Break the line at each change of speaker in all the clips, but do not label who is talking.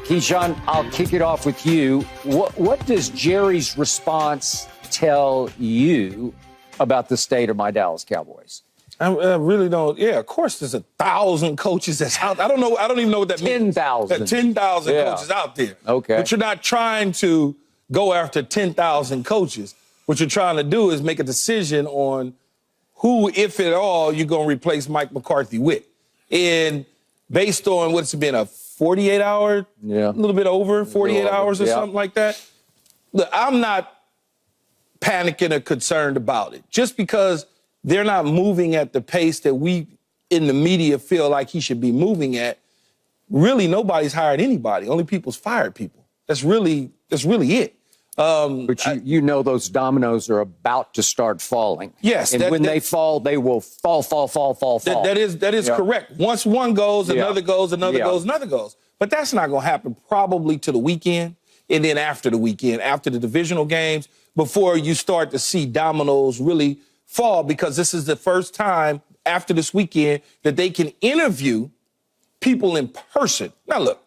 Keyshawn, I'll kick it off with you. What does Jerry's response tell you about the state of my Dallas Cowboys?
I really don't. Yeah, of course there's 1,000 coaches that's out. I don't know. I don't even know what that means.
10,000.
10,000 coaches out there.
Okay.
But you're not trying to go after 10,000 coaches. What you're trying to do is make a decision on who, if at all, you're going to replace Mike McCarthy with. And based on what's been a 48-hour, a little bit over 48 hours or something like that. Look, I'm not panicking or concerned about it. Just because they're not moving at the pace that we in the media feel like he should be moving at, really nobody's hired anybody. Only people's fired people. That's really it.
But you know those dominoes are about to start falling.
Yes.
And when they fall, they will fall.
That is correct. Once one goes, another goes, another goes, another goes. But that's not going to happen probably to the weekend, and then after the weekend, after the divisional games, before you start to see dominoes really fall, because this is the first time after this weekend that they can interview people in person. Now, look,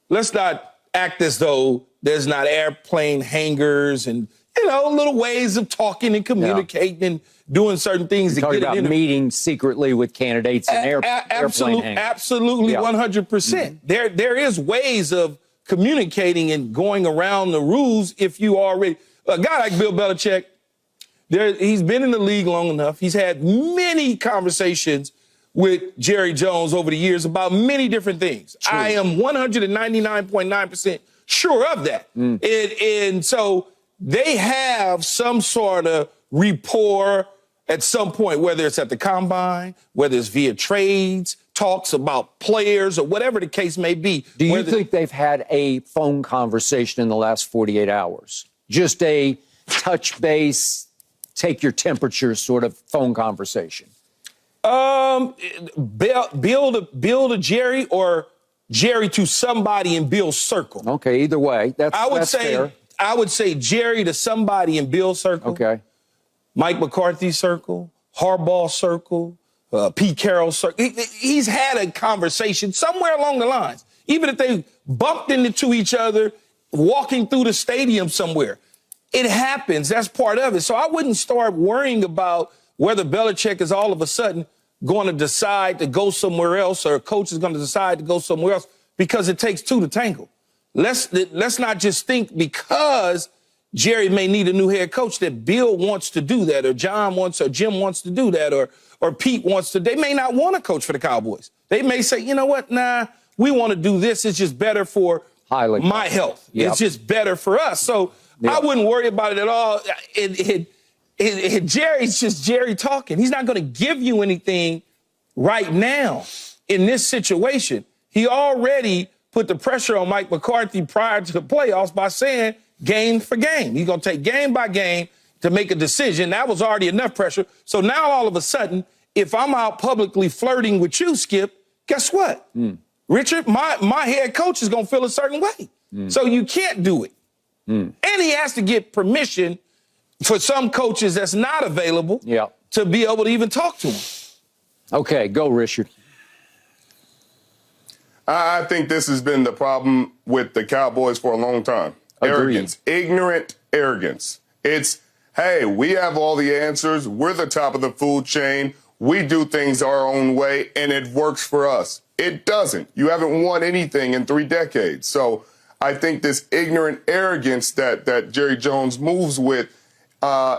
let's not act as though there's not airplane hangars and, little ways of talking and communicating and doing certain things.
You're talking about meeting secretly with candidates and airplane hangars.
Absolutely, 100%. There is ways of communicating and going around the rules if you already... A guy like Bill Belichick, he's been in the league long enough. He's had many conversations with Jerry Jones over the years about many different things. True. I am 199.9% sure of that. And so they have some sort of rapport at some point, whether it's at the combine, whether it's via trades, talks about players, or whatever the case may be.
Do you think they've had a phone conversation in the last 48 hours? Just a touch base, take your temperature sort of phone conversation?
Bill to Jerry, or Jerry to somebody in Bill's circle.
Okay, either way. That's fair.
I would say Jerry to somebody in Bill's circle.
Okay.
Mike McCarthy's circle, Harbaugh's circle, Pete Carroll's circle. He's had a conversation somewhere along the lines, even if they bumped into each other walking through the stadium somewhere. It happens. That's part of it. So I wouldn't start worrying about whether Belichick is all of a sudden going to decide to go somewhere else, or a coach is going to decide to go somewhere else, because it takes two to tango. Let's not just think because Jerry may need a new head coach that Bill wants to do that, or John wants, or Jim wants to do that, or Pete wants to. They may not want a coach for the Cowboys. They may say, you know what, nah, we want to do this. It's just better for my health. Yep. It's just better for us. So I wouldn't worry about it at all. Jerry's just Jerry talking. He's not going to give you anything right now in this situation. He already put the pressure on Mike McCarthy prior to the playoffs by saying game for game. He's going to take game by game to make a decision. That was already enough pressure. So now all of a sudden, if I'm out publicly flirting with you, Skip, guess what? Richard, my head coach is going to feel a certain way. So you can't do it. And he has to get permission for some coaches that's not available to be able to even talk to him.
Okay, go, Richard.
I think this has been the problem with the Cowboys for a long time.
Agreed.
Arrogance, ignorant arrogance. It's, hey, we have all the answers. We're the top of the food chain. We do things our own way, and it works for us. It doesn't. You haven't won anything in 3 decades. So I think this ignorant arrogance that Jerry Jones moves with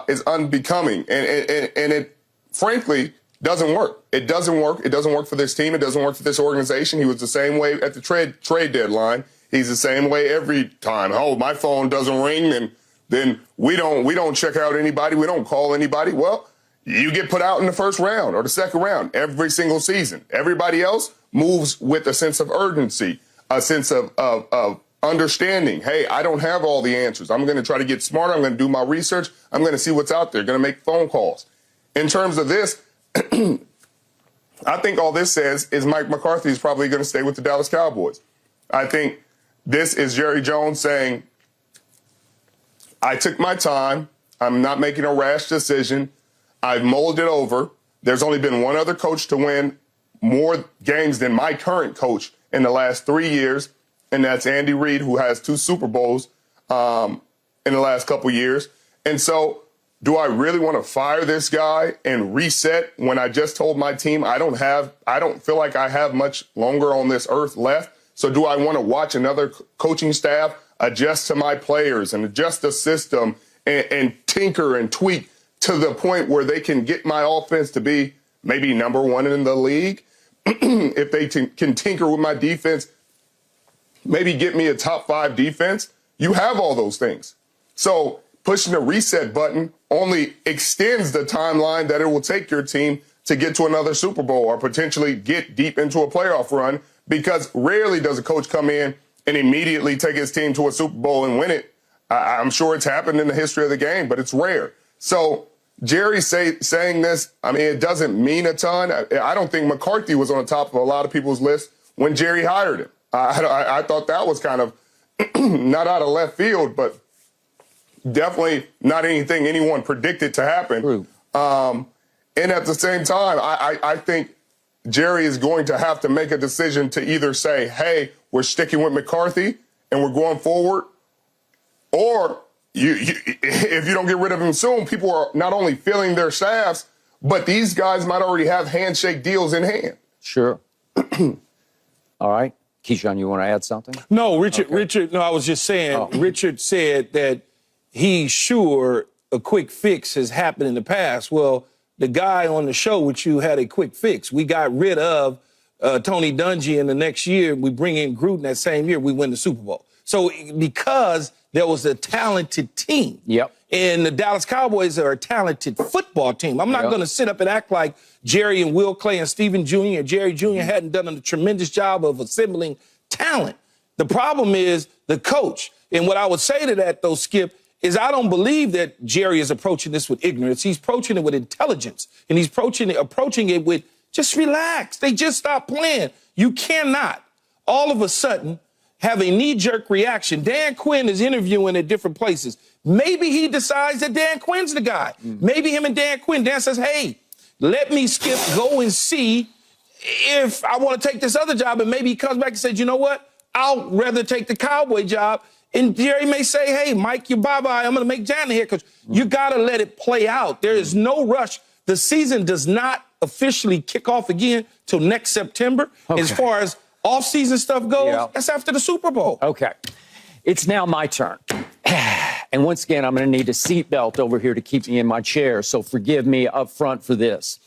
is unbecoming. And it, frankly, doesn't work. It doesn't work. It doesn't work for this team. It doesn't work for this organization. He was the same way at the trade deadline. He's the same way every time. Oh, my phone doesn't ring, and then we don't check out anybody. We don't call anybody. Well, you get put out in the first round or the second round every single season. Everybody else moves with a sense of urgency, a sense of understanding. Hey, I don't have all the answers. I'm going to try to get smarter. I'm going to do my research. I'm going to see what's out there. Going to make phone calls. In terms of this, I think all this says is Mike McCarthy is probably going to stay with the Dallas Cowboys. I think this is Jerry Jones saying, I took my time. I'm not making a rash decision. I've mulled it over. There's only been one other coach to win more games than my current coach in the last 3 years. and that's Andy Reid, who has 2 Super Bowls in the last couple years. And so do I really want to fire this guy and reset when I just told my team I don't feel like I have much longer on this earth left? So do I want to watch another coaching staff adjust to my players and adjust the system and tinker and tweak to the point where they can get my offense to be maybe number 1 in the league? If they can tinker with my defense, maybe get me a top 5 defense. You have all those things. So pushing the reset button only extends the timeline that it will take your team to get to another Super Bowl or potentially get deep into a playoff run, because rarely does a coach come in and immediately take his team to a Super Bowl and win it. I'm sure it's happened in the history of the game, but it's rare. So Jerry saying this, I mean, it doesn't mean a ton. I don't think McCarthy was on the top of a lot of people's list when Jerry hired him. I thought that was kind of not out of left field, but definitely not anything anyone predicted to happen.
True.
And at the same time, I think Jerry is going to have to make a decision to either say, hey, we're sticking with McCarthy and we're going forward, or if you don't get rid of him soon, people are not only filling their staffs, but these guys might already have handshake deals in hand.
Sure. All right. Keyshawn, you want to add something?
No, Richard, no, I was just saying, Richard said that he's sure a quick fix has happened in the past. Well, the guy on the show with you had a quick fix. We got rid of Tony Dungy, and the next year we bring in Gruden. That same year we win the Super Bowl. So because there was a talented team.
Yep.
And the Dallas Cowboys are a talented football team. I'm not going to sit up and act like Jerry and Will Clay and Stephen Jr. and Jerry Jr. hadn't done a tremendous job of assembling talent. The problem is the coach. And what I would say to that, though, Skip, is I don't believe that Jerry is approaching this with ignorance. He's approaching it with intelligence. And he's approaching it with just relax. They just stopped playing. You cannot all of a sudden have a knee-jerk reaction. Dan Quinn is interviewing at different places. Maybe he decides that Dan Quinn's the guy. Maybe him and Dan says, hey, let me Skip go and see if I want to take this other job. And maybe he comes back and says, you know what? I'll rather take the Cowboy job. And Jerry may say, hey, Mike, you bye-bye. I'm going to make Jan here, because you got to let it play out. There is no rush. The season does not officially kick off again till next September.
Okay.
As far as off-season stuff goes, that's after the Super Bowl.
Okay. It's now my turn. And once again, I'm going to need a seatbelt over here to keep me in my chair, so forgive me up front for this.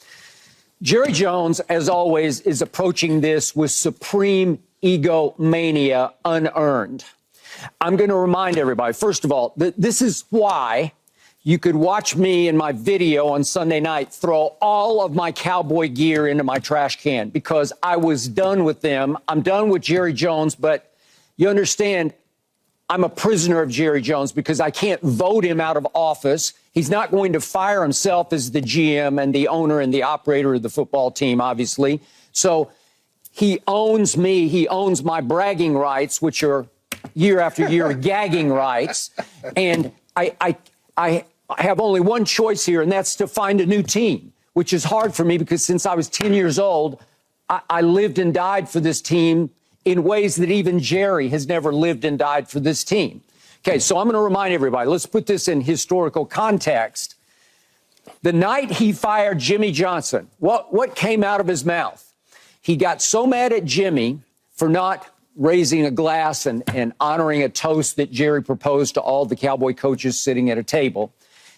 Jerry Jones, as always, is approaching this with supreme egomania unearned. I'm going to remind everybody, first of all, that this is why you could watch me in my video on Sunday night throw all of my Cowboy gear into my trash can, because I was done with them. I'm done with Jerry Jones, but you understand, I'm a prisoner of Jerry Jones because I can't vote him out of office. He's not going to fire himself as the GM and the owner and the operator of the football team, obviously. So he owns me. He owns my bragging rights, which are year after year gagging rights. And I have only one choice here, and that's to find a new team, which is hard for me because since I was 10 years old, I lived and died for this team in ways that even Jerry has never lived and died for this team. Okay, so I'm going to remind everybody, let's put this in historical context. The night he fired Jimmy Johnson, what came out of his mouth? He got so mad at Jimmy for not raising a glass and honoring a toast that Jerry proposed to all the Cowboy coaches sitting at a table,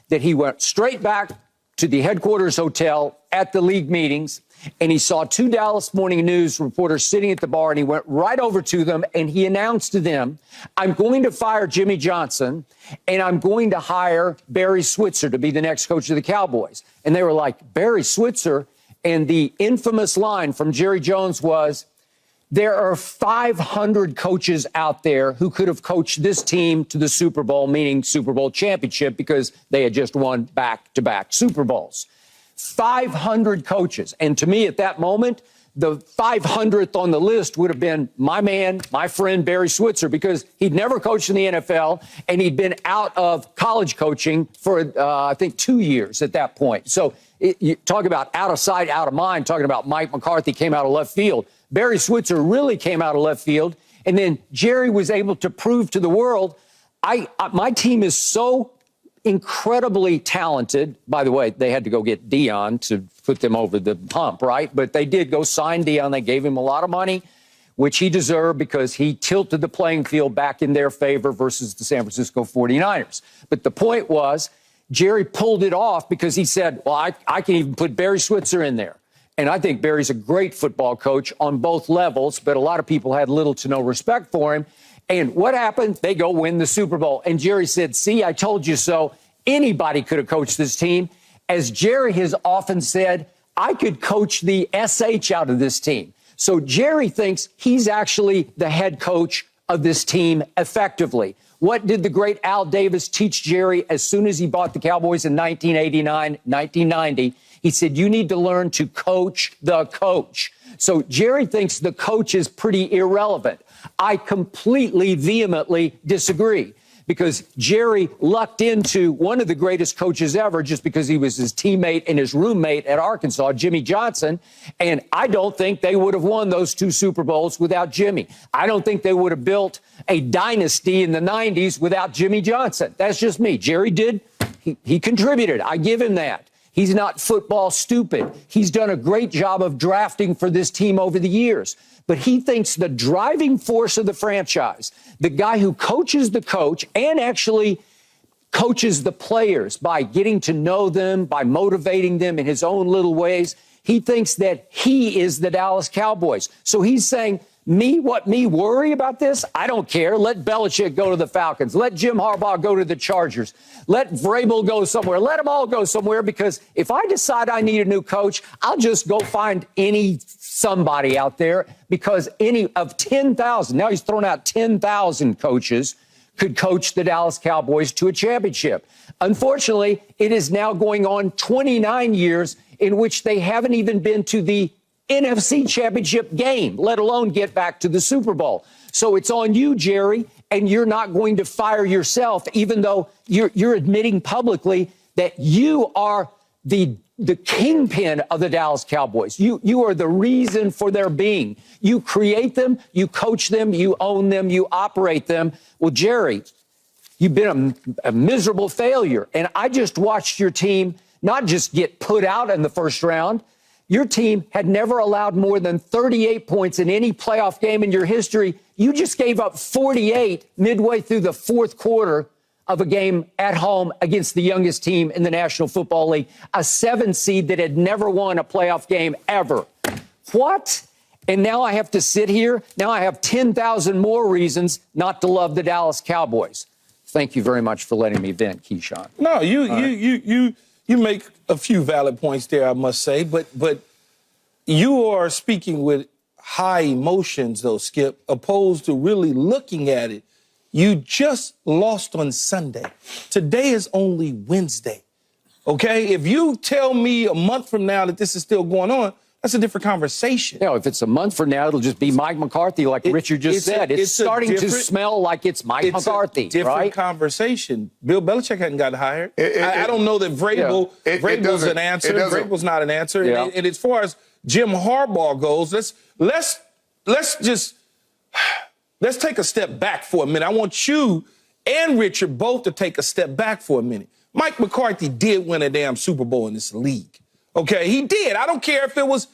that he went straight back to the headquarters hotel at the league meetings, and he saw 2 Dallas Morning News reporters sitting at the bar, and he went right over to them, and he announced to them, I'm going to fire Jimmy Johnson, and I'm going to hire Barry Switzer to be the next coach of the Cowboys. And they were like, Barry Switzer? And the infamous line from Jerry Jones was, there are 500 coaches out there who could have coached this team to the Super Bowl, meaning Super Bowl championship, because they had just won back-to-back Super Bowls. 500 coaches. And to me, at that moment, the 500th on the list would have been my man, my friend, Barry Switzer, because he'd never coached in the NFL, and he'd been out of college coaching for, I think, 2 years at that point. So you talk about out of sight, out of mind, talking about Mike McCarthy came out of left field. Barry Switzer really came out of left field, And then Jerry was able to prove to the world, my team is so incredibly talented. By the way, they had to go get Dion to put them over the hump, right? But they did go sign Dion. They gave him a lot of money, which he deserved because he tilted the playing field back in their favor versus the San Francisco 49ers. But the point was, Jerry pulled it off because he said, well, I can even put Barry Switzer in there. And I think Barry's a great football coach on both levels, but a lot of people had little to no respect for him. And what happened? They go win the Super Bowl. And Jerry said, see, I told you so. Anybody could have coached this team. As Jerry has often said, I could coach the SH out of this team. So Jerry thinks he's actually the head coach of this team effectively. What did the great Al Davis teach Jerry as soon as he bought the Cowboys in 1989, 1990? He said, you need to learn to coach the coach. So Jerry thinks the coach is pretty irrelevant. I completely, vehemently disagree because Jerry lucked into one of the greatest coaches ever just because he was his teammate and his roommate at Arkansas, Jimmy Johnson. And I don't think they would have won those 2 Super Bowls without Jimmy. I don't think they would have built a dynasty in the 90s without Jimmy Johnson. That's just me. Jerry did. He contributed. I give him that. He's not football stupid. He's done a great job of drafting for this team over the years. But he thinks the driving force of the franchise, the guy who coaches the coach and actually coaches the players by getting to know them, by motivating them in his own little ways, he thinks that he is the Dallas Cowboys. So he's saying, me worry about this? I don't care. Let Belichick go to the Falcons. Let Jim Harbaugh go to the Chargers. Let Vrabel go somewhere. Let them all go somewhere because if I decide I need a new coach, I'll just go find somebody out there because any of 10,000, now he's thrown out 10,000 coaches could coach the Dallas Cowboys to a championship. Unfortunately, it is now going on 29 years in which they haven't even been to the NFC championship game, let alone get back to the Super Bowl. So it's on you, Jerry, and you're not going to fire yourself, even though you're admitting publicly that you are the kingpin of the Dallas Cowboys. You are the reason for their being. You create them, you coach them, you own them, you operate them. Well, Jerry, you've been a miserable failure. And I just watched your team not just get put out in the first round. Your team had never allowed more than 38 points in any playoff game in your history. You just gave up 48 midway through the fourth quarter of a game at home against the youngest team in the National Football League, a 7 seed that had never won a playoff game ever. What? And now I have to sit here. Now I have 10,000 more reasons not to love the Dallas Cowboys. Thank you very much for letting me vent, Keyshawn.
No, you make a few valid points there, I must say, but you are speaking with high emotions, though, Skip, opposed to really looking at it. You just lost on Sunday. Today is only Wednesday, okay? If you tell me a month from now that this is still going on, that's a different conversation.
You know, if it's a month from now, it'll just be Mike McCarthy, like Richard just said. It's starting to smell like it's Mike McCarthy,
it's a different conversation. Bill Belichick hadn't gotten hired. I don't know that Vrabel's an answer. Vrabel's not an answer.
Yeah.
And as far as Jim Harbaugh goes, let's take a step back for a minute. I want you and Richard both to take a step back for a minute. Mike McCarthy did win a damn Super Bowl in this league. Okay, he did. I don't care if it was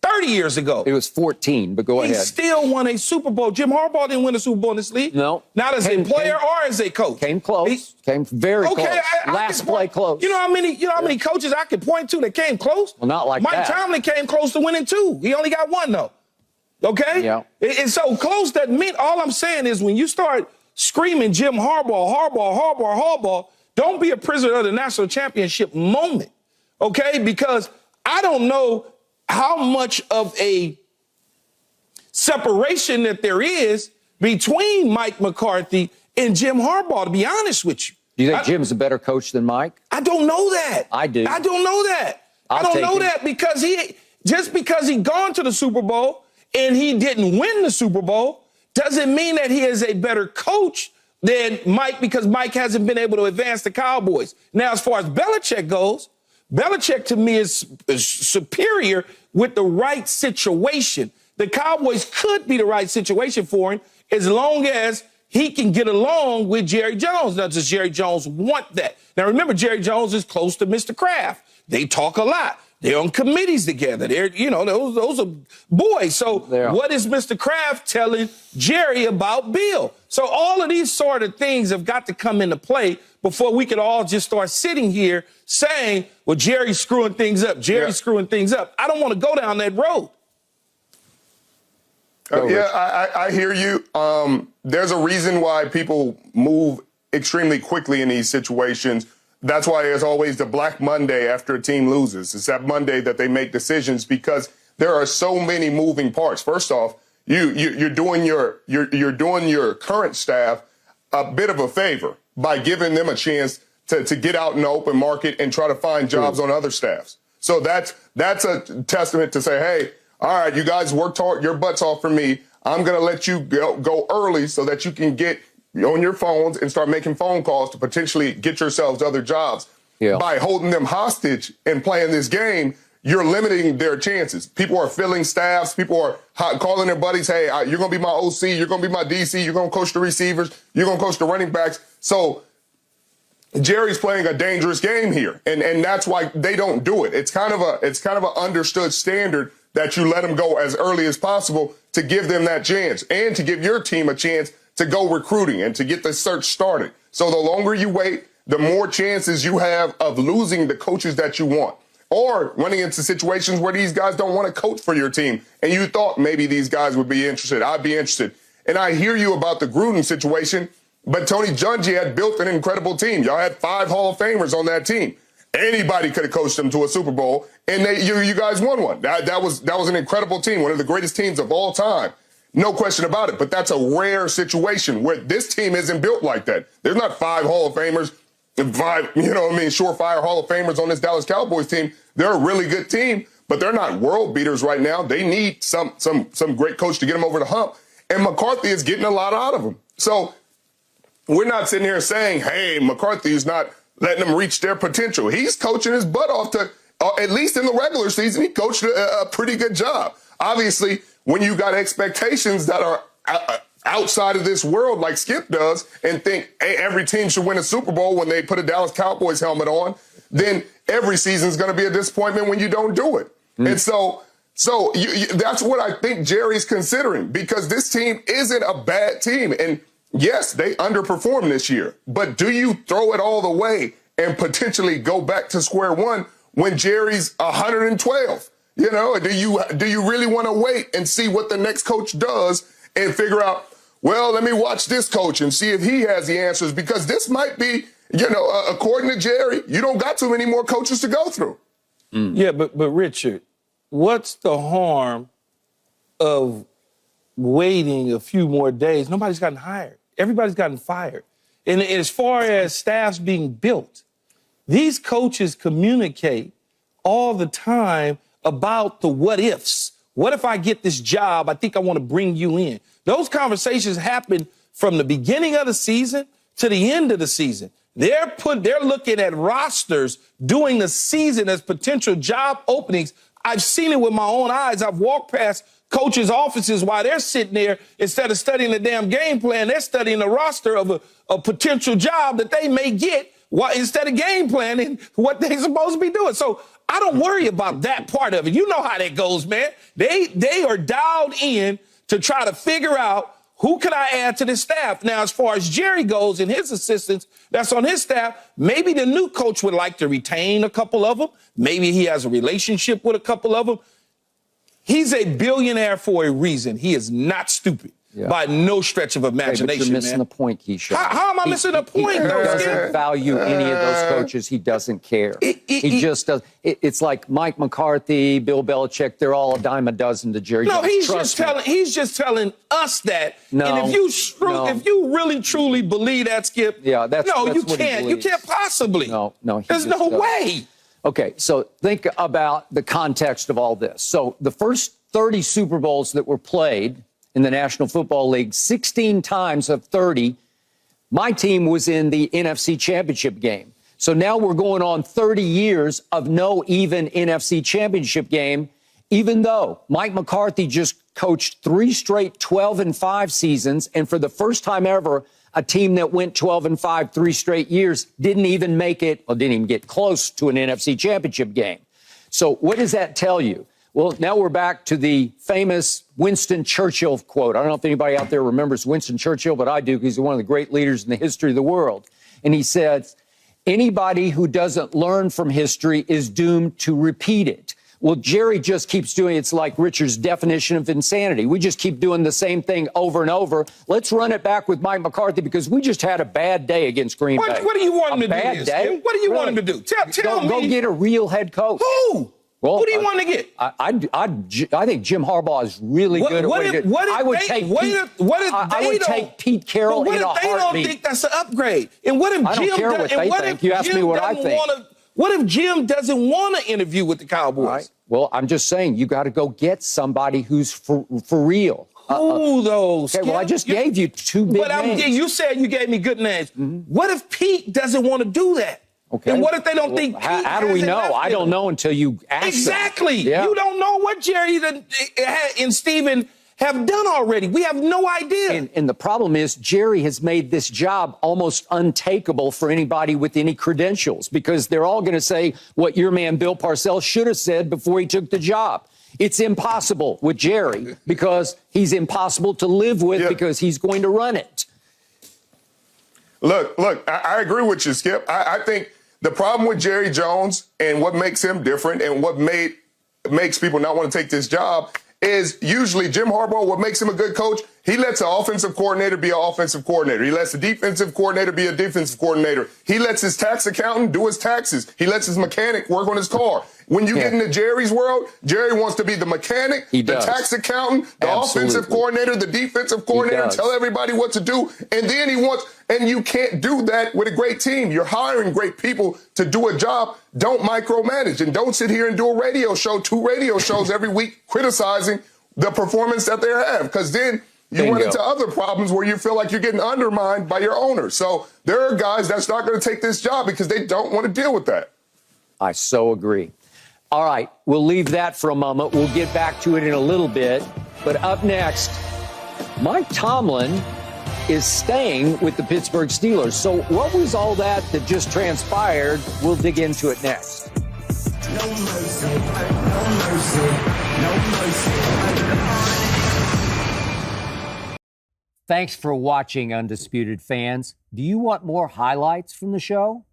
30 years ago.
It was 14, but go ahead.
He still won a Super Bowl. Jim Harbaugh didn't win a Super Bowl in this league.
No.
Not as a player or as a coach.
Came close. Came very close. Last play close.
You know how many coaches I could point to that came close?
Well, not like
Mike
that.
Tomlin came close to winning 2. He only got 1, though. Okay?
Yeah.
And so close doesn't mean, all I'm saying is when you start screaming Jim Harbaugh, don't be a prisoner of the national championship moment. Okay? Because I don't know how much of a separation that there is between Mike McCarthy and Jim Harbaugh, to be honest with you.
Do you think Jim's a better coach than Mike?
I don't know that.
I do.
I don't know that. I don't know that because because he gone to the Super Bowl and he didn't win the Super Bowl doesn't mean that he is a better coach than Mike because Mike hasn't been able to advance the Cowboys. Now, as far as Belichick goes, Belichick to me is superior with the right situation. The Cowboys could be the right situation for him as long as he can get along with Jerry Jones. Now, does Jerry Jones want that? Now, remember, Jerry Jones is close to Mr. Kraft. They talk a lot. They're on committees together. They're, those are boys. So what is Mr. Kraft telling Jerry about Bill? So all of these sort of things have got to come into play before we could all just start sitting here saying, well, Jerry's screwing things up. Jerry's screwing things up. I don't want to go down that road.
I hear you. There's a reason why people move extremely quickly in these situations. That's why there's always the Black Monday after a team loses. It's that Monday that they make decisions because there are so many moving parts. First off, you're doing your current staff a bit of a favor by giving them a chance to get out in the open market and try to find jobs on other staffs. So that's a testament to say, hey, all right, you guys worked hard, your butts off for me. I'm going to let you go early so that you can get on your phones and start making phone calls to potentially get yourselves other jobs. By holding them hostage and playing this game, you're limiting their chances. People are filling staffs. People are calling their buddies, hey, you're going to be my OC. You're going to be my DC. You're going to coach the receivers. You're going to coach the running backs. So Jerry's playing a dangerous game here, and that's why they don't do it. It's kind of an understood standard that you let them go as early as possible to give them that chance and to give your team a chance to go recruiting and to get the search started. So the longer you wait, the more chances you have of losing the coaches that you want or running into situations where these guys don't want to coach for your team. And you thought maybe these guys would be interested. I'd be interested. And I hear you about the Gruden situation, but Tony Dungy had built an incredible team. Y'all had 5 Hall of Famers on that team. Anybody could have coached them to a Super Bowl, and you guys won one. That was an incredible team, one of the greatest teams of all time. No question about it, but that's a rare situation where this team isn't built like that. There's not 5 Hall of Famers and 5, surefire Hall of Famers on this Dallas Cowboys team. They're a really good team, but they're not world beaters right now. They need some great coach to get them over the hump, and McCarthy is getting a lot out of them. So we're not sitting here saying, hey, McCarthy is not letting them reach their potential. He's coaching his butt off to, at least in the regular season, he coached a pretty good job. Obviously, when you got expectations that are outside of this world like Skip does and think, hey, every team should win a Super Bowl when they put a Dallas Cowboys helmet on, then every season is going to be a disappointment when you don't do it. And so that's what I think Jerry's considering, because this team isn't a bad team. And yes, they underperformed this year, but do you throw it all the way and potentially go back to square one when Jerry's 112? Do you really want to wait and see what the next coach does and figure out, well, let me watch this coach and see if he has the answers, because this might be, according to Jerry, you don't got too many more coaches to go through.
Yeah, but Richard, what's the harm of waiting a few more days? Nobody's gotten hired. Everybody's gotten fired. And as far as staffs being built, these coaches communicate all the time about the what ifs. What if I get this job? I think I want to bring you in. Those conversations happen from the beginning of the season to the end of the season. They're looking at rosters during the season as potential job openings. I've seen it with my own eyes. I've walked past coaches' offices while they're sitting there. Instead of studying the damn game plan, they're studying the roster of a potential job that they may get instead of game planning what they're supposed to be doing. So I don't worry about that part of it. You know how that goes, man. They are dialed in to try to figure out who can I add to this staff. Now, as far as Jerry goes and his assistants that's on his staff, maybe the new coach would like to retain a couple of them. Maybe he has a relationship with a couple of them. He's a billionaire for a reason. He is not stupid by no stretch of imagination,
but you're missing the point, Keyshawn.
How am I missing the point,
He doesn't value any of those coaches. He doesn't care. He just does. It's like Mike McCarthy, Bill Belichick. They're all a dime a dozen to Jerry Jones.
No, he's just telling us that. No, and if you really truly believe that, Skip, you can't. You can't possibly.
No.
There's no way.
Okay, so think about the context of all this. So the first 30 Super Bowls that were played in the National Football League, 16 times of 30, my team was in the NFC Championship game. So now we're going on 30 years of no even NFC Championship game. even though Mike McCarthy just coached 3 straight 12-5 seasons, and for the first time ever, a team that went 12-5 3 straight years didn't even make it, or didn't even get close to an NFC championship game. So what does that tell you? Well, now we're back to the famous Winston Churchill quote. I don't know if anybody out there remembers Winston Churchill, but I do, because he's one of the great leaders in the history of the world. And he said, anybody who doesn't learn from history is doomed to repeat it. Well, Jerry just keeps doing it. It's like Richard's definition of insanity. We just keep doing the same thing over and over. Let's run it back with Mike McCarthy, because we just had a bad day against Green Bay.
What do you want him to do?
Bad day?
What do you want him to do? Tell me.
Go get a real head coach.
Who?
Well,
who do you want to get?
I think Jim Harbaugh is really good at what he did. I would take Pete Carroll in a heartbeat.
They don't think that's an upgrade? And what if
I don't care what they think. You ask me what I think.
What if Jim doesn't want to interview with the Cowboys?
Right. Well, I'm just saying, you got to go get somebody who's for real.
Who though?
Okay, well, I just gave you 2 big names.
You said you gave me good names. What if Pete doesn't want to do that?
Okay.
And what if they don't think Pete
how do we know? I don't know until you ask
Exactly.
them. Yeah.
You don't know what Jerry and Steven have done already. We have no idea.
And the problem is, Jerry has made this job almost untakeable for anybody with any credentials, because they're all going to say what your man Bill Parcells should have said before he took the job. It's impossible with Jerry, because he's impossible to live with, because he's going to run it.
Look, I agree with you, Skip. I think the problem with Jerry Jones and what makes him different and what makes people not want to take this job is usually Jim Harbaugh. What makes him a good coach, he lets an offensive coordinator be an offensive coordinator. He lets a defensive coordinator be a defensive coordinator. He lets his tax accountant do his taxes. He lets his mechanic work on his car. When you get into Jerry's world, Jerry wants to be the mechanic, the tax accountant, the offensive coordinator, the defensive coordinator, tell everybody what to do. And then and you can't do that with a great team. You're hiring great people to do a job. Don't micromanage, and don't sit here and do a radio show, 2 radio shows every week criticizing the performance that they have, because then you run into other problems where you feel like you're getting undermined by your owner. So there are guys that's not going to take this job because they don't want to deal with that.
I so agree. All right, we'll leave that for a moment. We'll get back to it in a little bit. But up next, Mike Tomlin is staying with the Pittsburgh Steelers. So what was all that just transpired? We'll dig into it next.
No mercy, no mercy, no mercy.
Thanks for watching, Undisputed fans. Do you want more highlights from the show?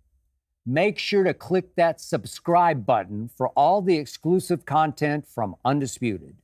Make sure to click that subscribe button for all the exclusive content from Undisputed.